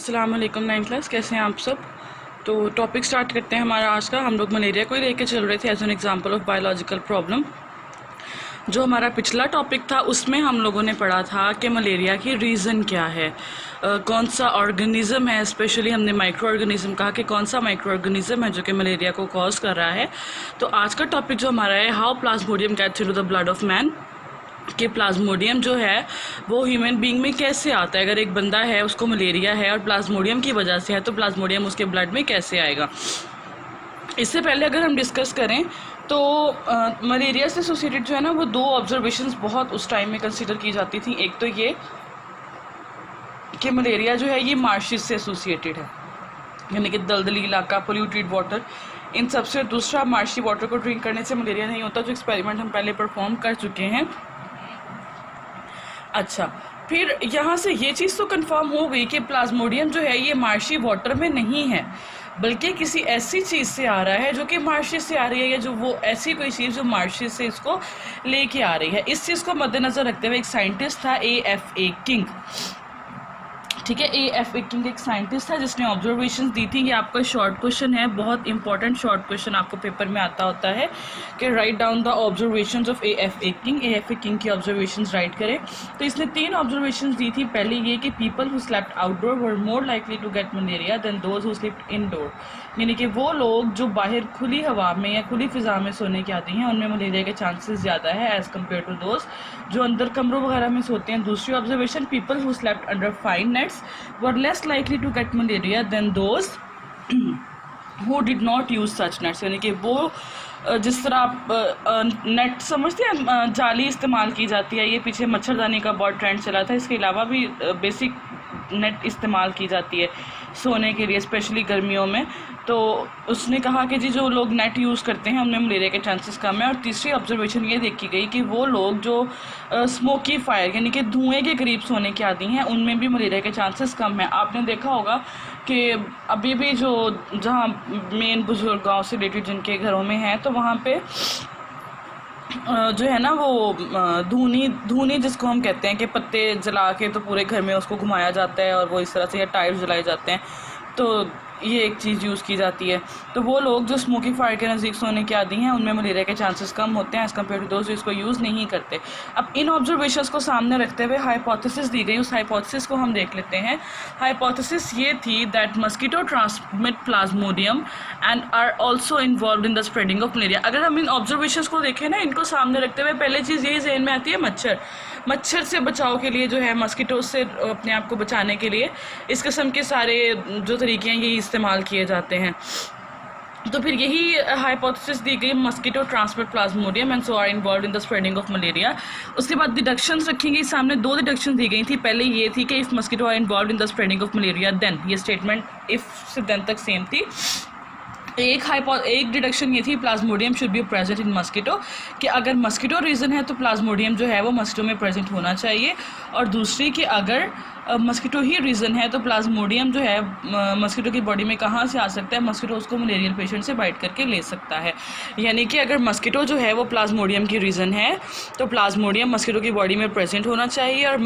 अस्सलाम वालेकुम 9th class, कैसे हैं आप सब। तो टॉपिक स्टार्ट करते हैं हमारा आज का। हम लोग मलेरिया को ही लेके चल रहे थे as an example of biological problem. जो हमारा पिछला टॉपिक था उसमें हम लोगों ने पढ़ा था कि मलेरिया की रीज़न क्या है, कौन सा ऑर्गेनिज़म है। स्पेशली हमने माइक्रो ऑर्गेनिज़म कहा कि कौन सा माइक्रो ऑर्गेनिज़म है जो कि मलेरिया को कॉज कर रहा है। तो आज का टॉपिक जो हमारा है, how plasmodium gets into the blood of man, कि प्लाज्मोडियम जो है वो ह्यूमन बीइंग में कैसे आता है। अगर एक बंदा है उसको मलेरिया है और प्लाज्मोडियम की वजह से है तो प्लाज्मोडियम उसके ब्लड में कैसे आएगा। इससे पहले अगर हम डिस्कस करें तो मलेरिया से एसोसिएटेड जो है ना वो दो ऑब्जर्वेशंस बहुत उस टाइम में कंसीडर की जाती थी। एक तो ये कि मलेरिया जो है ये मार्शिस से एसोसिएटेड है, यानी कि दलदली इलाका, पोल्यूटेड वाटर, इन सबसे। दूसरा, मार्शी वाटर को ड्रिंक करने से मलेरिया नहीं होता, जो एक्सपेरिमेंट हम पहले परफॉर्म कर चुके हैं। अच्छा, फिर यहाँ से ये चीज़ तो कंफर्म हो गई कि प्लाज्मोडियम जो है ये मार्शी वाटर में नहीं है, बल्कि किसी ऐसी चीज़ से आ रहा है जो कि मार्शिस से आ रही है, या जो वो ऐसी कोई चीज़ जो मार्शिस से इसको लेके आ रही है। इस चीज़ को मद्देनज़र रखते हुए एक साइंटिस्ट था A.F.A. किंग, ठीक है। A.F.A. किंग एक साइंटिस्ट था जिसने ऑब्जर्वेशंस दी थी। ये आपका शॉर्ट क्वेश्चन है, बहुत इंपॉर्टेंट शॉर्ट क्वेश्चन आपको पेपर में आता होता है कि write down the observations of A.F.A. King. A.F.A. King की ऑब्जर्वेशंस राइट करें। तो इसने 3 ऑब्जर्वेशंस दी थी। पहले ये कि people who slept outdoor were more likely to get malaria than those who slept indoor, यानी कि वो लोग जो बाहर खुली हवा में या खुली फिजा में सोने के आती हैं उनमें मलेरिया के चांसेस ज़्यादा है एज़ कम्पेयर टू दोज जो अंदर कमरों वगैरह में सोते हैं। दूसरी observation, people who slept under fine nets were less likely to get malaria than those who did not use such nets, यानी कि वो जिस तरह आप नेट समझते हैं, जाली इस्तेमाल की जाती है। ये पीछे मच्छरदानी का बहुत ट्रेंड चला था, इसके अलावा भी बेसिक नेट इस्तेमाल की जाती है सोने के लिए, स्पेशली गर्मियों में। तो उसने कहा कि जी जो लोग नेट यूज़ करते हैं उनमें मलेरिया के चांसेस कम है। और तीसरी ऑब्जर्वेशन ये देखी गई कि वो लोग जो स्मोकी फायर यानी कि धुएं के करीब सोने के आदी हैं उनमें भी मलेरिया के चांसेस कम है। आपने देखा होगा कि अभी भी जो जहाँ मेन बुजुर्ग गाँव से रिलेटेड जिनके घरों में हैं तो वहाँ पे जो है ना वो धूनी जिसको हम कहते हैं कि पत्ते जला के तो पूरे घर में उसको घुमाया जाता है और वो इस तरह से, या टायर जलाए जाते हैं, तो ये एक चीज़ यूज़ की जाती है। तो वो लोग जो स्मोकी फायर के नज़दीक सोने के आदी हैं उनमें मलेरिया के चांसेस कम होते हैं एज़ कम्पेयर टू दोस्त जो इसको यूज़ नहीं करते। अब इन ऑब्जर्वेशंस को सामने रखते हुए हाइपोथेसिस दी गई, उस हाइपोथेसिस को हम देख लेते हैं। हाइपोथेसिस ये थी that mosquito transmit plasmodium and are also involve in the spreading of malaria. अगर हम इन ऑब्जर्वेशंस को देखें ना, इनको सामने रखते हुए पहले चीज़ यही जहन में आती है, मच्छर से बचाव के लिए जो है, मस्कीटो से अपने आप को बचाने के लिए इस किस्म के सारे जो तरीके हैं ये इस्तेमाल किए जाते हैं। तो फिर यही हाइपोथेसिस दी गई, mosquito transmit plasmodium and so are involve in the spreading of malaria. उसके बाद डिडक्शंस रखी गई सामने, 2 डिडक्शन दी गई थी। पहले ये थी कि if mosquito are involve in the spreading of malaria then, ये स्टेटमेंट इफ़ से देन तक सेम थी। एक डिडक्शन ये थी, plasmodium should be present in mosquito, कि अगर मस्कीटो रीज़न है तो प्लाज्मोडियम जो है वो मस्कीटो में प्रेजेंट होना चाहिए। और दूसरी कि अगर मस्कीटो ही रीज़न है तो प्लाज्मोडियम जो है मस्कीटो की बॉडी में कहाँ से आ सकता है, मस्कीटो उसको मलेरियल पेशेंट से बाइट करके ले सकता है। यानी कि अगर मस्कीटो जो है वो प्लाज्मोडियम की रीज़न है तो प्लाज्मोडियम मस्कीटो की बॉडी में प्रेजेंट होना चाहिए, और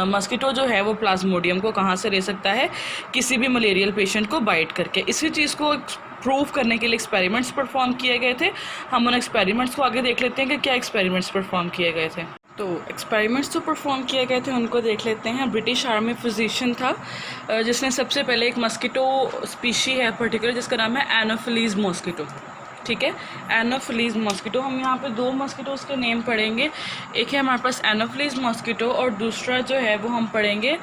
मस्कीटो जो है वो प्लाज्मोडियम को कहाँ से ले सकता है, किसी भी मलेरियल पेशेंट को बाइट करके। इसी चीज़ को प्रूव करने के लिए एक्सपेरिमेंट्स परफॉर्म किए गए थे। हम उन एक्सपेरिमेंट्स को आगे देख लेते हैं कि क्या एक्सपेरिमेंट्स परफॉर्म किए गए थे। तो एक्सपेरिमेंट्स जो परफॉर्म किए गए थे उनको देख लेते हैं। ब्रिटिश आर्मी फिजिशियन था जिसने सबसे पहले एक मस्कीटो स्पीशी है पर्टिकुलर जिसका नाम है एनोफिलीज मॉस्किटो, ठीक है, एनोफिलीज मॉस्किटो। हम यहाँ पे 2 मॉस्किटोज़ के नेम पढ़ेंगे, एक है हमारे पास एनोफिलीज मॉस्किटो और दूसरा जो है वो हम पढ़ेंगे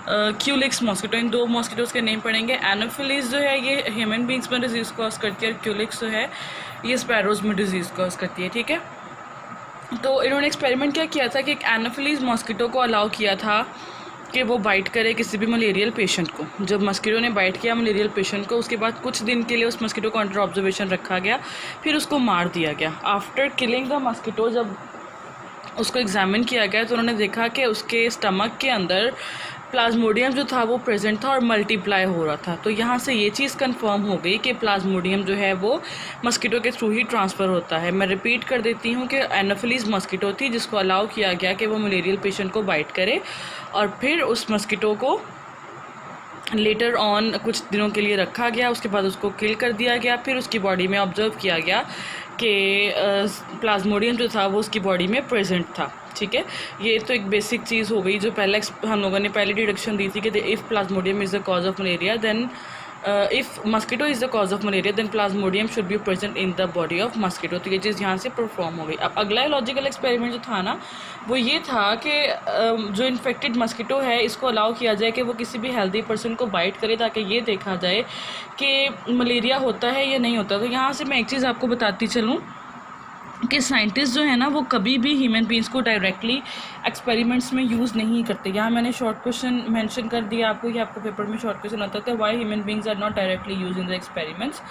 क्यूलिक्स मॉस्किटो। इन 2 मॉस्किटोज़ के नेम पढ़ेंगे। एनोफिलीज जो है ये ह्यूमन बींग्स में डिजीज़ कॉज करती है और क्यूलिक्स जो है ये स्पैरोज में डिजीज़ कॉज करती है, ठीक है। तो इन्होंने एक्सपेरिमेंट क्या किया था कि एक एनोफिलीज मॉस्किटो को अलाउ किया था कि वो बाइट करे किसी भी मलेरियल पेशेंट को। जब मस्कीटो ने बाइट किया मलेरियल पेशेंट को, उसके बाद कुछ दिन के लिए उस मस्कीटो को अंडर ऑब्जर्वेशन रखा गया, फिर उसको मार दिया गया। आफ्टर किलिंग द मस्कीटो जब उसको एग्जामिन किया गया तो उन्होंने देखा कि उसके स्टमक के अंदर प्लाज्मोडियम जो था वो प्रेजेंट था और मल्टीप्लाई हो रहा था। तो यहाँ से ये चीज़ कंफर्म हो गई कि प्लाज्मोडियम जो है वो मस्कीटो के थ्रू ही ट्रांसफ़र होता है। मैं रिपीट कर देती हूँ कि एनोफिलीज मस्कीटो थी जिसको अलाउ किया गया कि वो मलेरियल पेशेंट को बाइट करे और फिर उस मस्कीटो को लेटर ऑन कुछ दिनों के लिए रखा गया, उसके बाद उसको किल कर दिया गया। फिर उसकी बॉडी में ऑब्जर्व किया गया कि प्लाज्मोडियम जो था वो उसकी बॉडी में प्रेजेंट था। ठीक है, ये तो एक बेसिक चीज़ हो गई जो पहले हम लोगों ने पहले डिडक्शन दी थी कि if plasmodium is the cause of malaria then if mosquito is the cause of malaria then plasmodium should be present in the body of mosquito. तो ये चीज़ यहाँ से परफॉर्म हो गई। अब अगला लॉजिकल एक्सपेरिमेंट जो था ना वो ये था कि जो इन्फेक्टेड मस्कीटो है इसको अलाउ किया जाए कि वो किसी भी हेल्दी पर्सन को बाइट करे ताकि ये देखा जाए कि मलेरिया होता है या नहीं होता। तो यहाँ से मैं एक चीज़ आपको बताती चलूँ कि साइंटिस्ट जो है ना वो कभी भी ह्यूमन बींग्स को डायरेक्टली एक्सपेरिमेंट्स में यूज़ नहीं करते। यहाँ मैंने शॉर्ट क्वेश्चन मेंशन कर दिया आपको कि आपको पेपर में शॉर्ट क्वेश्चन आता था why human beings are not directly use in the experiments.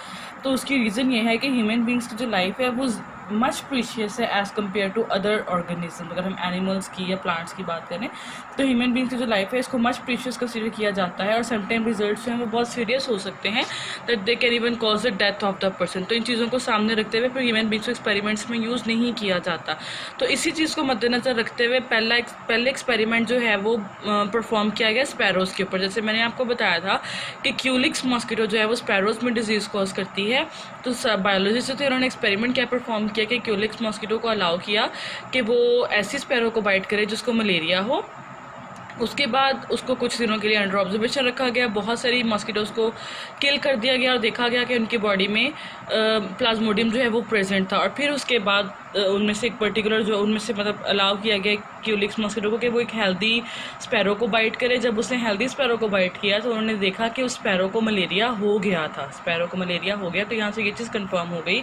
तो उसकी रीज़न ये है कि ह्यूमन बींग्स की जो लाइफ है वो मच प्रीशियस है as compare to other organism. अगर हम एनिमल्स की या प्लांट्स की बात करें तो ह्यूमन बींग्स की जो लाइफ है इसको मच प्रीशियस कंसिडर किया जाता है और समटाइम रिजल्ट्स जो हैं वो बहुत सीरियस हो सकते हैं that they can even cause the death of the person. तो इन चीज़ों को सामने रखते हुए फिर ह्यूमन बींग्स को एक्सपेरिमेंट्स में यूज़ नहीं किया जाता। तो इसी चीज़ को मद्देनज़र रखते हुए पहले एक्सपेरिमेंट जो है वो परफॉर्म किया गया स्पैरोज़ के ऊपर। जैसे मैंने आपको बताया था कि क्यूलिक्स मॉस्किटो जो है वो स्पैरोज़ में डिजीज़ कॉज करती है। तो बायोलॉजिस्ट जो थे उन्होंने एक्सपेरिमेंट क्या परफॉर्म किया कि क्यूलिक्स मॉस्किटो को अलाउ किया कि वो ऐसी स्पैरो को बाइट करे जिसको मलेरिया हो। उसके बाद उसको कुछ दिनों के लिए अंडर ऑब्जर्वेशन रखा गया, बहुत सारी मॉस्किटोज़ को किल कर दिया गया और देखा गया कि उनकी बॉडी में प्लाज्मोडियम जो है वो प्रेजेंट था। और फिर उसके बाद उनमें से एक पर्टिकुलर जो उनमें से मतलब अलाउ किया गया क्यूलिक्स मॉस्किटो को कि वो एक हेल्दी स्पैरो को बाइट करे। जब उसने हेल्दी स्पैरो को बाइट किया तो उन्होंने देखा कि उस स्पैरो को मलेरिया हो गया था, स्पैरो को मलेरिया हो गया। तो यहाँ से ये चीज़ कंफर्म हो गई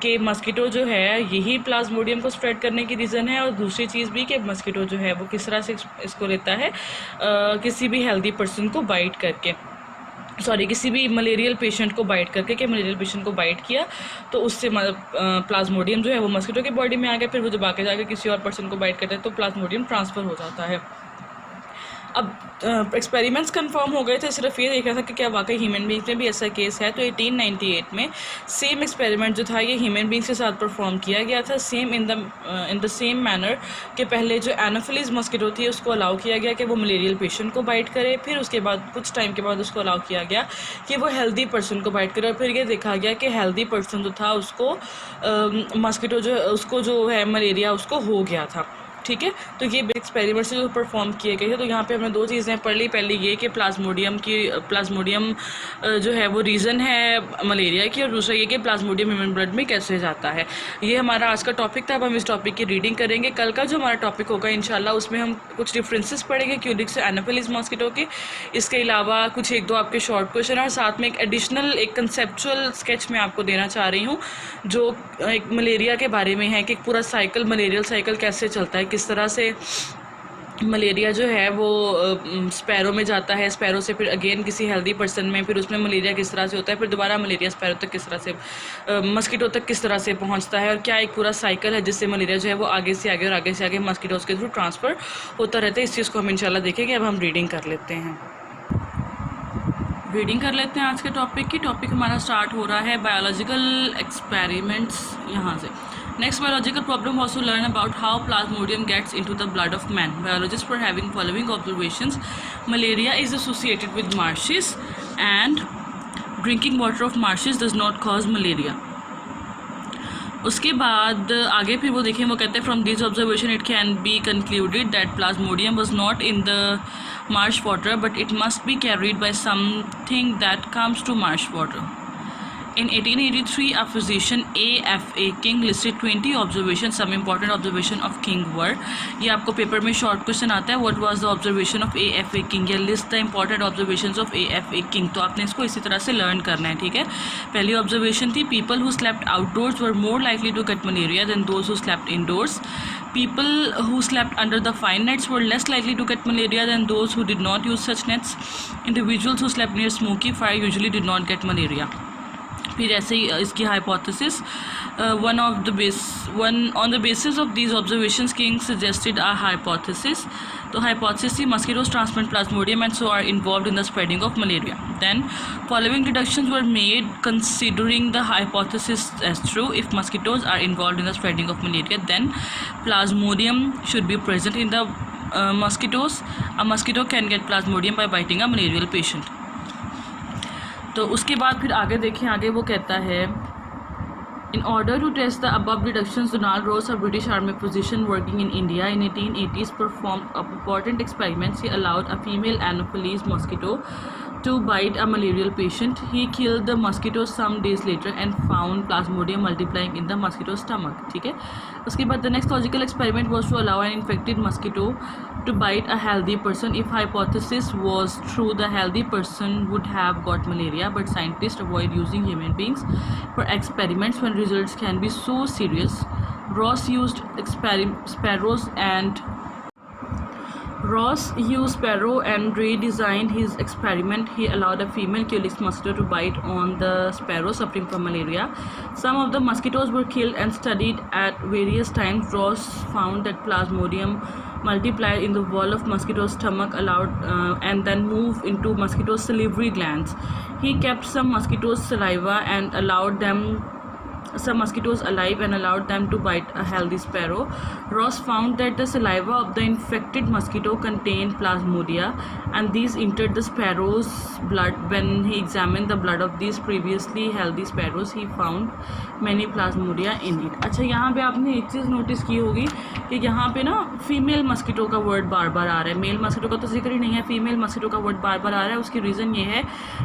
कि मस्कीटो जो है यही प्लाज्मोडियम को स्प्रेड करने की रीज़न है। और दूसरी चीज़ भी कि मस्कीटो जो है वो किस तरह से इसको लेता है किसी भी हेल्दी पर्सन को बाइट करके, किसी भी मलेरियल पेशेंट को बाइट करके कि मलेरियल पेशेंट को बाइट किया तो उससे मतलब प्लाज्मोडियम जो है वो मस्कीटो की बॉडी में आ गया। फिर वो जब आके जाकर किसी और पर्सन को बाइट करता है तो प्लाज्मोडियम ट्रांसफ़र हो जाता है। अब एक्सपेरिमेंट्स कंफर्म हो गए थे, सिर्फ ये देखा था कि क्या वाकई ह्यूमन बींग्स में भी ऐसा केस है। तो 1898 में सेम एक्सपेरिमेंट जो था ये ह्यूमन बींग्स के साथ परफॉर्म किया गया था same in the same manner कि पहले जो एनोफिलीज मॉस्किटो थी उसको अलाउ किया गया कि वो मलेरियल पेशेंट को बाइट करे। फिर उसके बाद कुछ टाइम के बाद उसको अलाउ किया गया कि वो हेल्दी पर्सन को बाइट करे। और फिर ये देखा गया कि हेल्दी पर्सन जो था उसको मॉस्किटो जो उसको जो है मलेरिया उसको हो गया था। ठीक है, तो ये एक्सपेरिमेंट्स जो परफॉर्म किए गए थे। तो यहाँ पे हमने दो चीज़ें पढ़ ली। पहले ये कि प्लाज्मोडियम जो है वो रीज़न है मलेरिया की, और दूसरा ये कि प्लाज्मोडियम ह्यूमन ब्लड में कैसे जाता है। ये हमारा आज का टॉपिक था। अब हम इस टॉपिक की रीडिंग करेंगे। कल का जो हमारा टॉपिक होगा इंशाल्लाह उसमें हम कुछ डिफरेंसेस पढ़ेंगे क्यूलिक्स और एनोफिलीज मॉस्किटो के। इसके अलावा कुछ एक दो आपके शॉर्ट क्वेश्चन और साथ में एक एडिशनल एक कंसेप्चुअल स्केच मैं आपको देना चाह रही हूँ जो एक मलेरिया के बारे में है कि पूरा साइकिल मलेरियल साइकिल कैसे चलता है, किस तरह से मलेरिया जो है वो स्पैरो में जाता है, स्पैरो से फिर अगेन किसी हेल्दी पर्सन में, फिर उसमें मलेरिया किस तरह से होता है, फिर दोबारा मलेरिया स्पैरो तक किस तरह से मस्कीटो तक किस तरह से पहुंचता है, और क्या एक पूरा साइकिल है जिससे मलेरिया जो है वो आगे से आगे और आगे से आगे मस्कीटोज़ के थ्रू ट्रांसफ़र होता रहता है। इस चीज़ को हम इंशाल्लाह देखेंगे। अब हम रीडिंग कर लेते हैं आज के टॉपिक की। टॉपिक हमारा स्टार्ट हो रहा है बायोलॉजिकल एक्सपेरिमेंट्स यहाँ से। Next biological problem was to learn about how plasmodium gets into the blood of man. Biologists were having following observations. Malaria is associated with marshes and drinking water of marshes does not cause malaria. उसके बाद आगे फिर वो देखें, वो कहते हैं from this observation it can be concluded that plasmodium was not in the marsh water but it must be carried by something that comes to marsh water. In 1883, a physician A.F.A. King listed 20 observations. Some important observation of King were, ये आपको paper में short question आता है, what was the observation of A.F.A. King, या list the important observations of A.F.A. King. तो आपने इसको इसी तरह से लर्न करना है, ठीक है. पहली ऑब्जर्वेशन थी, people who slept outdoors were more likely to get malaria than those who slept indoors. People who slept under the fine nets were less likely to get malaria than those who did not use such nets. Individuals who slept near smoky fire usually did not get malaria. फिर ऐसे ही इसकी hypothesis on the basis of these observations King suggested a hypothesis. तो hypothesis थी mosquitoes transmit plasmodium and so are involved in the spreading of malaria. Then following deductions were made considering the hypothesis as true. If mosquitoes are involved in the spreading of malaria then plasmodium should be present in the mosquitoes. A mosquito can get plasmodium by biting a malarial patient. तो उसके बाद फिर आगे देखें, आगे वो कहता है In order to test the above deductions, Donald Ross, a British Army physician working in India in 1880s, performed important experiments. He allowed a female Anopheles mosquito to bite a malarial patient. He killed the mosquito some days later and found Plasmodium multiplying in the mosquito's stomach. ठीक है, उसके बाद the next logical experiment was to allow an infected mosquito to bite a healthy person. If hypothesis was true, the healthy person would have got malaria, but scientists avoid using human beings for experiments when results can be so serious. Ross used sparrow and redesigned his experiment. He allowed a female Culex mosquito to bite on the sparrow suffering from malaria. Some of the mosquitoes were killed and studied at various times. Ross found that Plasmodium multiplied in the wall of mosquito's stomach and then moved into mosquitoes' salivary glands. He kept some mosquitoes alive and allowed them to bite a healthy sparrow. Ross found that the saliva of the infected mosquito contained Plasmodia, and these entered the sparrow's blood. When he examined the blood of these previously healthy sparrows, he found many Plasmodia in it. अच्छा, यहाँ पे आपने एक चीज़ notice की होगी कि यहाँ पे ना फीमेल मस्किटो का वर्ड बार बार आ रहा है, मेल मस्किटो का तो जिक्र ही नहीं है, फीमेल मस्किटो का वर्ड बार बार आ रहा है. उसकी रीज़न ये है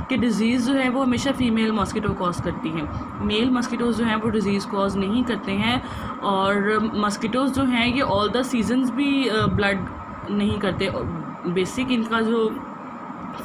कि डिजीज़ जो है वो हमेशा फीमेल मस्किटो कॉज करती हैं. मेल मस्किटोज़ जो हैं वो डिज़ीज़ कॉज नहीं करते हैं, और मस्किटोज़ जो हैं ये ऑल द सीजन्स भी ब्लड नहीं करते. बेसिक इनका जो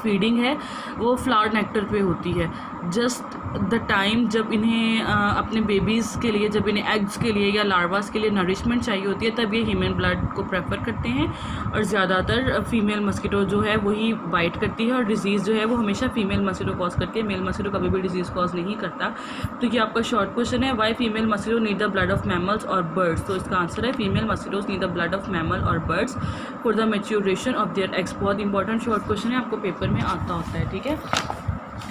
फीडिंग है वो फ्लावर नेक्टर पे होती है. जस्ट द टाइम जब इन्हें अपने बेबीज़ के लिए, जब इन्हें एग्स के लिए या लार्वास के लिए नरिशमेंट चाहिए होती है, तब ये ह्यूमन ब्लड को प्रेफर करते हैं, और ज़्यादातर फीमेल मस्किटो जो है वही बाइट करती है, और डिज़ीज़ जो है वो हमेशा फीमेल मस्किटो कॉज करती है. मेल मस्किटो कभी भी डिज़ीज़ कॉज नहीं करता. तो ये आपका शॉर्ट क्वेश्चन है, why female mosquito need the blood of mammals और बर्ड्स. तो इसका आंसर है female mosquitoes need the blood of mammal और birds for the maturation of their eggs. बहुत इंपॉर्टेंट शॉर्ट क्वेश्चन है, आपको पेपर में आता होता है. ठीक है.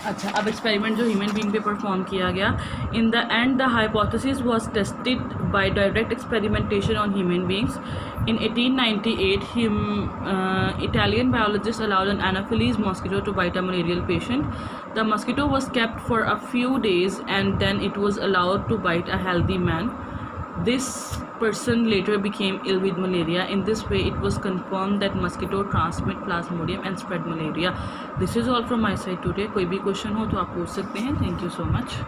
अच्छा, अब एक्सपेरिमेंट जो ह्यूमन बीइंग पे परफॉर्म किया गया. In the end the hypothesis was tested by direct experimentation on human beings. In 1898, Italian biologist allowed an Anopheles mosquito to bite a malarial patient. The mosquito was kept for a few days and then it was allowed to bite a healthy man. This person later became ill with malaria. In this way, it was confirmed that mosquito transmit Plasmodium and spread malaria. This is all from my side today. कोई भी question हो तो आप पूछ सकते हैं. Thank you so much.